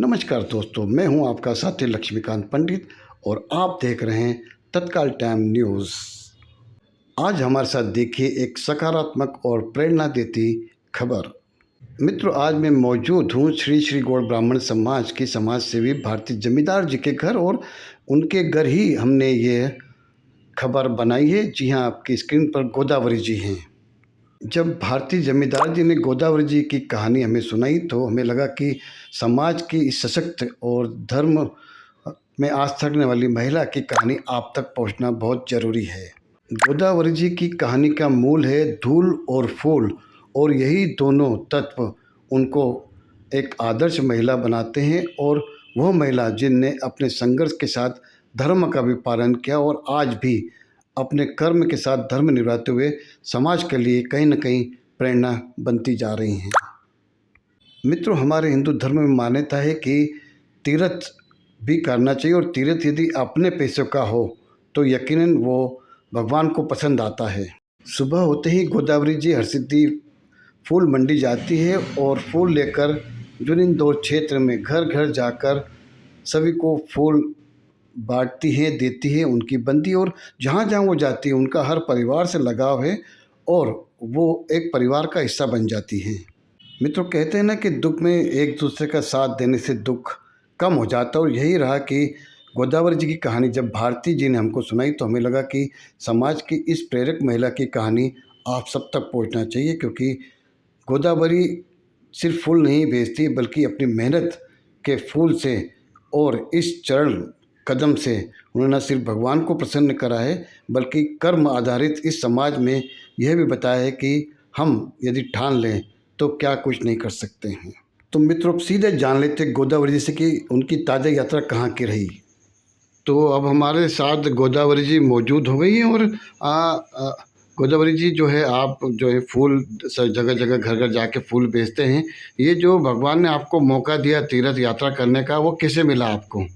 नमस्कार दोस्तों, मैं हूं आपका साथी लक्ष्मीकांत पंडित और आप देख रहे हैं तत्काल टाइम न्यूज़। आज हमारे साथ देखिए एक सकारात्मक और प्रेरणा देती खबर। मित्रों, आज मैं मौजूद हूं श्री श्री गौड़ ब्राह्मण समाज की समाज सेवी भारती जमींदार जी के घर और उनके घर ही हमने ये खबर बनाई है। जी हाँ, आपकी स्क्रीन पर गोदावरी जी हैं। जब भारतीय जमींदार जी ने गोदावरी जी की कहानी हमें सुनाई तो हमें लगा कि समाज की इस सशक्त और धर्म में आस्था रखने वाली महिला की कहानी आप तक पहुंचना बहुत ज़रूरी है। गोदावरी जी की कहानी का मूल है धूल और फूल, और यही दोनों तत्व उनको एक आदर्श महिला बनाते हैं। और वह महिला जिनने अपने संघर्ष के साथ धर्म का भी पालन किया और आज भी अपने कर्म के साथ धर्म निभाते हुए समाज के लिए कहीं न कहीं प्रेरणा बनती जा रही हैं। मित्रों, हमारे हिंदू धर्म में मान्यता है कि तीर्थ भी करना चाहिए, और तीर्थ यदि अपने पैसों का हो तो यकीनन वो भगवान को पसंद आता है। सुबह होते ही गोदावरी जी हरसिद्धि फूल मंडी जाती है और फूल लेकर जुनिन दो क्षेत्र में घर घर जाकर सभी को फूल बांटती है, देती है, उनकी बनती। और जहाँ जहाँ वो जाती है उनका हर परिवार से लगाव है और वो एक परिवार का हिस्सा बन जाती है। मित्रों, कहते हैं ना कि दुख में एक दूसरे का साथ देने से दुख कम हो जाता है, और यही रहा कि गोदावरी जी की कहानी जब भारती जी ने हमको सुनाई तो हमें लगा कि समाज की इस प्रेरक महिला की कहानी आप सब तक पहुंचना चाहिए, क्योंकि गोदावरी सिर्फ फूल नहीं बेचती बल्कि अपनी मेहनत के फूल से और इस चरण कदम से उन्होंने न सिर्फ भगवान को प्रसन्न करा है बल्कि कर्म आधारित इस समाज में यह भी बताया है कि हम यदि ठान लें तो क्या कुछ नहीं कर सकते हैं। तो मित्रों, सीधे जान लेते गोदावरी जी से कि उनकी ताज़ा यात्रा कहाँ की रही। तो अब हमारे साथ गोदावरी जी मौजूद हो गई हैं। और गोदावरी जी जो है, आप जो है फूल जगह जगह घर घर जाके फूल बेचते हैं। ये जो भगवान ने आपको मौका दिया तीर्थ यात्रा करने का, वो कैसे मिला आपको?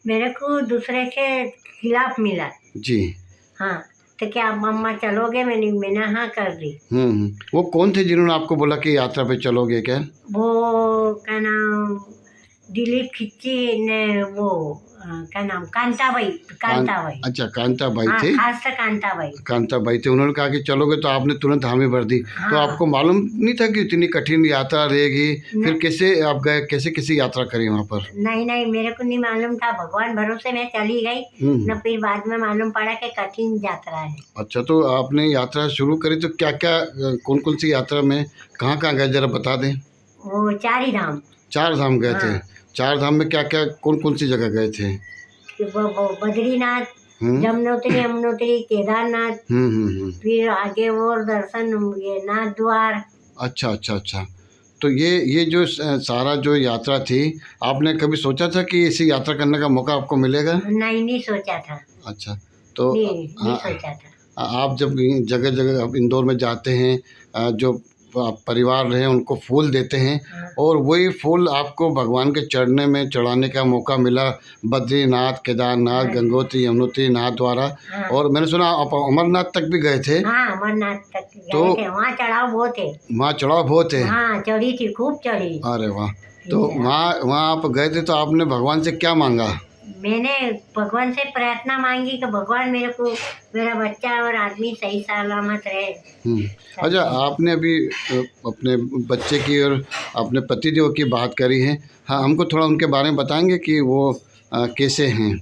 मेरे को दूसरे के खिलाफ मिला जी हाँ। तो क्या आप मम्मा चलोगे? मैंने हाँ कर दी। वो कौन थे जिन्होंने आपको बोला कि यात्रा पे चलोगे? क्या वो क्या नाम, दिलीप खिच्ची ने, वो क्या नाम, कांताबाई। अच्छा, कांताबाई हाँ, थे। खास तो कांताबाई थे, उन्होंने कहा कि चलोगे तो आपने तुरंत हामी भर दी। हाँ। तो आपको मालूम नहीं था कि इतनी कठिन यात्रा रहेगी? फिर कैसे आप गए, कैसे यात्रा करी वहाँ पर? नहीं, मेरे को नहीं मालूम था। भगवान भरोसे मैं चली गई न, फिर बाद में मालूम पड़ा कि कठिन यात्रा है। अच्छा, तो आपने यात्रा शुरू करी तो क्या क्या, कौन कौन सी यात्रा में कहाँ कहाँ गए, जरा बता दें। वो चार धाम गए थे। चार धाम में क्या क्या, कौन कौन सी जगह गए थे? बद्रीनाथ, यमुनोत्री, केदारनाथ, फिर आगे और दर्शन ये नाथ द्वार। अच्छा। तो ये जो सारा जो यात्रा थी, आपने कभी सोचा था कि इसी यात्रा करने का मौका आपको मिलेगा? नहीं सोचा था। अच्छा, तो नहीं सोचा था। आप जब जगह जगह इंदौर में जाते हैं, जो परिवार रहे उनको फूल देते हैं, और वही फूल आपको भगवान के चढ़ने में चढ़ाने का मौका मिला बद्रीनाथ, केदारनाथ, गंगोत्री, यमुनोत्री, नाथ द्वारा। और मैंने सुना आप अमरनाथ तक भी गए थे। हाँ, अमरनाथ तक गए थे। वहाँ चढ़ाव बहुत है। हाँ, चढ़ी थी, खूब चढ़ी। अरे वाह। तो वहाँ आप गए थे तो आपने भगवान से क्या मांगा? मैंने भगवान से प्रार्थना मांगी कि भगवान मेरे को, मेरा बच्चा और आदमी सही सलामत रहे। अच्छा, आपने अभी अपने बच्चे की और अपने पतिदेव की बात करी है। हाँ, हमको थोड़ा उनके बारे में बताएंगे कि वो कैसे हैं?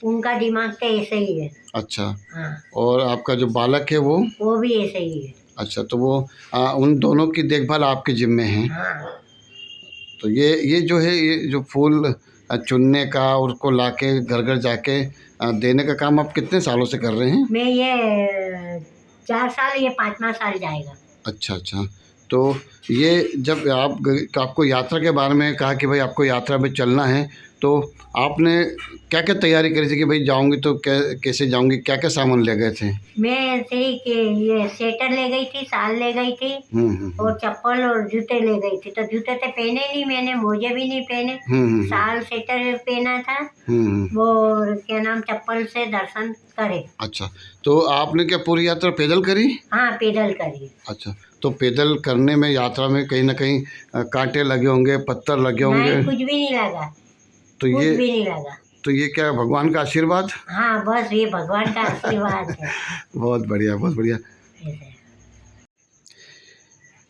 उनका दिमाग तो ऐसे ही है। अच्छा। हाँ। और आपका जो बालक है वो भी ऐसे ही है। अच्छा, तो वो उन दोनों की देखभाल आपके जिम्मे है। हाँ। तो ये जो है, ये जो फूल चुनने का और उसको लाके घर घर जाके देने का काम आप कितने सालों से कर रहे हैं? मैं ये 4 साल, ये 5वां साल जाएगा। अच्छा। तो ये जब आपको यात्रा के बारे में कहा कि भाई आपको यात्रा में चलना है, तो आपने क्या क्या तैयारी करी थी कि भाई जाऊंगी तो कैसे जाऊंगी, क्या क्या सामान ले गए थे? मैं ऐसे ही कि ये स्वेटर ले गई थी, शाल ले गई थी, और चप्पल और जूते ले गई थी। तो जूते तो पहने नहीं मैंने, मोजे भी नहीं पहने, शाल स्वेटर पहना था। वो क्या नाम, चप्पल से दर्शन करे। अच्छा, तो आपने क्या पूरी यात्रा पैदल करी? हाँ, पैदल करी। अच्छा, तो पैदल करने में, यात्रा में कहीं ना कहीं कांटे लगे होंगे, पत्थर लगे होंगे? नहीं, कुछ भी नहीं लगा। तो कुछ ये भी नहीं लगा। तो ये क्या है, भगवान का आशीर्वाद? हाँ, बस ये भगवान का आशीर्वाद है। बहुत बढ़िया, बहुत बढ़िया।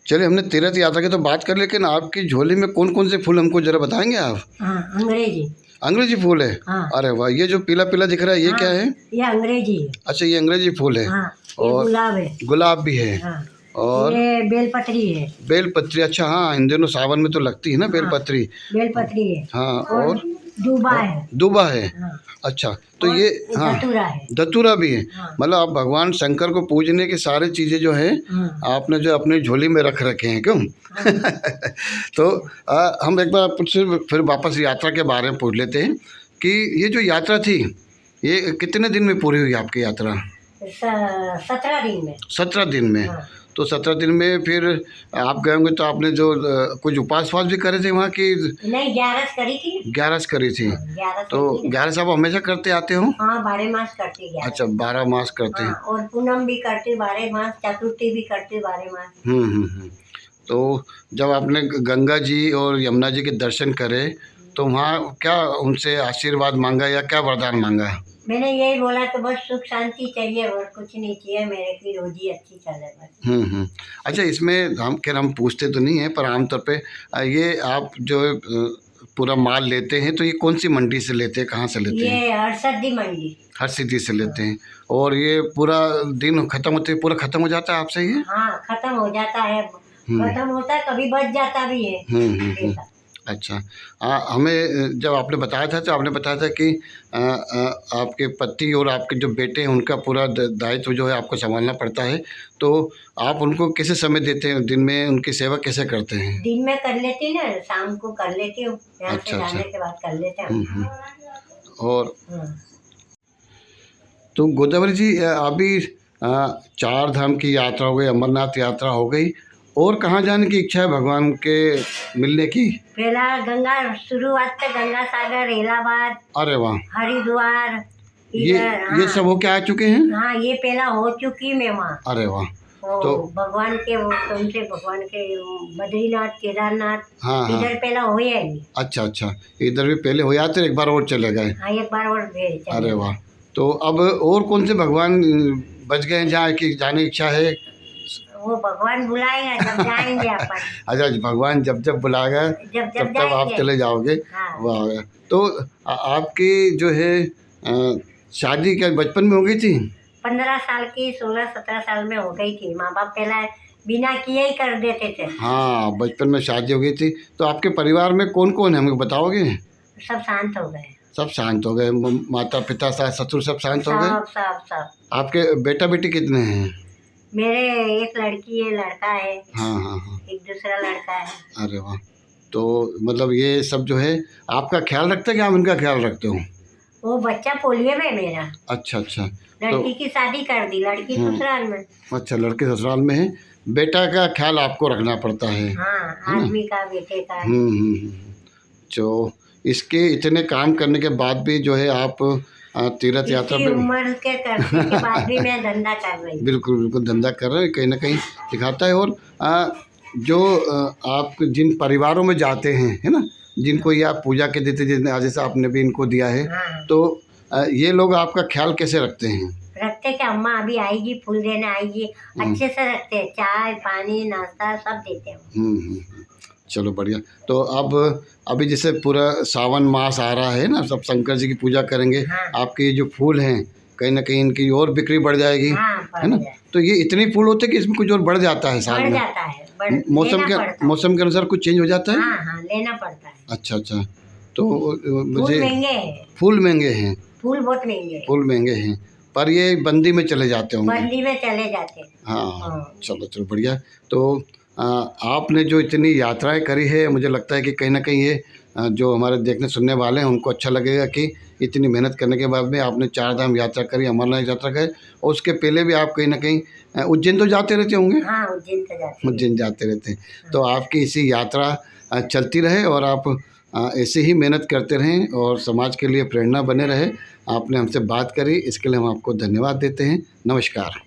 चलिए, हमने तीर्थ यात्रा की तो बात कर, लेकिन आपकी झोली में कौन कौन से फूल हमको जरा बताएंगे आप? हाँ, अंग्रेजी। अंग्रेजी फूल है? हाँ। अरे वाह, ये जो पीला पीला दिख रहा है ये हाँ, क्या है? ये अंग्रेजी है। अच्छा, ये अंग्रेजी फूल है। हाँ, ये और गुलाब है। गुलाब भी है। हाँ, और ये बेलपत्री है। बेलपत्री, अच्छा हाँ, इन दिनों सावन में तो लगती है ना बेलपत्री। बेलपत्री है। हाँ, और दूबा है। दूबा है। हाँ, अच्छा, तो ये हाँ, धतूरा है। धतूरा भी है। हाँ। मतलब आप भगवान शंकर को पूजने की सारी चीज़ें जो है हाँ। आपने जो अपनी झोली में रख रखे हैं, क्यों? तो हम एक बार आपसे फिर वापस यात्रा के बारे में पूछ लेते हैं कि ये जो यात्रा थी, ये कितने दिन में पूरी हुई आपकी यात्रा? 17 दिन में। 17 दिन में। हाँ। तो 17 दिन में फिर आप गए होंगे तो आपने जो कुछ उपास भी करे थे वहाँ की? नहीं, 11 करी थी। 11 करी थी। 11 तो 11 आप हमेशा करते आते हो? हाँ, 12 मास करते 11। अच्छा, 12 मास करते हैं। हाँ, और पूनम भी करते 12 मास, चतुर्थी भी करते 12 मास। तो जब आपने गंगा जी और यमुना जी के दर्शन करे तो वहाँ क्या उनसे आशीर्वाद मांगा या क्या वरदान मांगा? मैंने यही बोला कि बस सुख शांति चाहिए और कुछ नहीं चाहिए, मेरे की रोजी अच्छी चले बस। अच्छा, इसमें हम पूछते तो नहीं हैं, पर आमतौर पे ये आप जो पूरा माल लेते हैं तो ये कौन सी मंडी से लेते हैं, कहाँ से लेते हैं? ये हरसिद्धि मंडी। हरसिद्धि से लेते हैं। और ये पूरा दिन खत्म होते पूरा खत्म हो जाता है आपसे ये? हाँ, खत्म हो जाता है। खत्म होता है, कभी बच जाता भी है। अच्छा, हमें जब आपने बताया था तो आपने बताया था कि आपके पति और आपके जो बेटे हैं उनका पूरा दायित्व जो है आपको संभालना पड़ता है, तो आप उनको कैसे समय देते हैं, दिन में उनकी सेवा कैसे करते हैं? दिन में कर लेती ना, शाम को कर लेती हूँ, यहाँ से अच्छा, जाने के बाद कर लेते हैं। और तो गोदावरी जी, अभी 4 धाम की यात्रा हो गई, अमरनाथ यात्रा हो गई, और कहाँ जाने की इच्छा है भगवान के मिलने की? पहला गंगा, शुरुआत से गंगा सागर, इलाहाबाद। अरे वाह। हरिद्वार। ये सब होके आ चुके हैं? हाँ, ये पहला हो चुकी मैं वहाँ। अरे वाह। तो भगवान के तुमसे भगवान के बद्रीनाथ, केदारनाथ। हाँ, इधर पहला हो ही। अच्छा, इधर भी पहले हो जाते, एक बार और चले गए? हाँ, एक बार और गए। अरे वाह। तो अब और कौन से भगवान बच गए जहाँ की जाने की इच्छा है? वो भगवान बुलाएगा जब जाएंगे अपन। अच्छा, भगवान जब बुलाएगा तब आप चले जाओगे। हाँ। वाह। तो आपकी जो है शादी क्या बचपन में हो गई थी? 15 साल की, 16-17 साल में हो गई थी। माँ बाप पहला बिना किए ही कर देते थे। हाँ, बचपन में शादी हो गई थी। तो आपके परिवार में कौन कौन है, हमें बताओगे? सब शांत हो गए। सब शांत हो गए, माता पिता सास ससुर सब शांत हो गए? सब। आपके बेटा बेटी कितने हैं? मेरे एक लड़की है, लड़का है। हाँ। एक दूसरा लड़का है। अरे वाह। तो मतलब ये सब जो है आपका ख्याल रखते हैं कि आप इनका ख्याल रखते हो? वो बच्चा पोलियो में मेरा। अच्छा। लड़की की शादी कर दी, लड़की ससुराल में। अच्छा, लड़की ससुराल में है, बेटा का ख्याल आपको रखना पड़ता है। हाँ, आदमी का, बेटे का। तो इसके इतने काम करने के बाद भी जो है आप तीर्थ यात्रा पे उम्र के करने के बाद भी मैं धंधा कर रही हूँ। बिल्कुल धंधा कर रहे हैं, कहीं ना कहीं दिखाता है। और जो आप जिन परिवारों में जाते हैं, है ना, जिनको ये आप पूजा के देते, जैसे आपने भी इनको दिया है। हाँ। तो ये लोग आपका ख्याल कैसे रखते हैं? रखते कि अम्मा अभी आएगी, फूल देने आएगी, अच्छे से रखते हैं, चाय पानी नाश्ता सब देते हैं। चलो बढ़िया। तो अब अभी जैसे पूरा सावन मास आ रहा है ना, सब शंकर जी की पूजा करेंगे। हाँ। आपके ये जो फूल हैं कहीं ना कहीं इनकी और बिक्री बढ़ जाएगी। हाँ, है ना? तो ये इतने फूल होते हैं कि इसमें कुछ और बढ़ जाता है साल में? जाता है, मौसम के अनुसार कुछ चेंज हो जाता है। हाँ, लेना पड़ता है। अच्छा। तो मुझे फूल महंगे हैं। फूल बहुत महंगे। फूल महंगे हैं, पर ये बंदी में चले जाते होंगे। बंदी में चले जाते हैं। हाँ। चलो बढ़िया। तो आपने जो इतनी यात्राएं करी है, मुझे लगता है कि कहीं ना कहीं ये जो हमारे देखने सुनने वाले हैं उनको अच्छा लगेगा कि इतनी मेहनत करने के बाद में आपने 4 धाम यात्रा करी, अमरनाथ यात्रा करी, और उसके पहले भी आप कहीं ना कहीं उज्जैन तो जाते रहते होंगे। हाँ, उज्जैन जाते रहते हैं। तो आपकी इसी यात्रा चलती रहे और आप ऐसे ही मेहनत करते रहें और समाज के लिए प्रेरणा बने रहे। आपने हमसे बात करी, इसके लिए हम आपको धन्यवाद देते हैं। नमस्कार।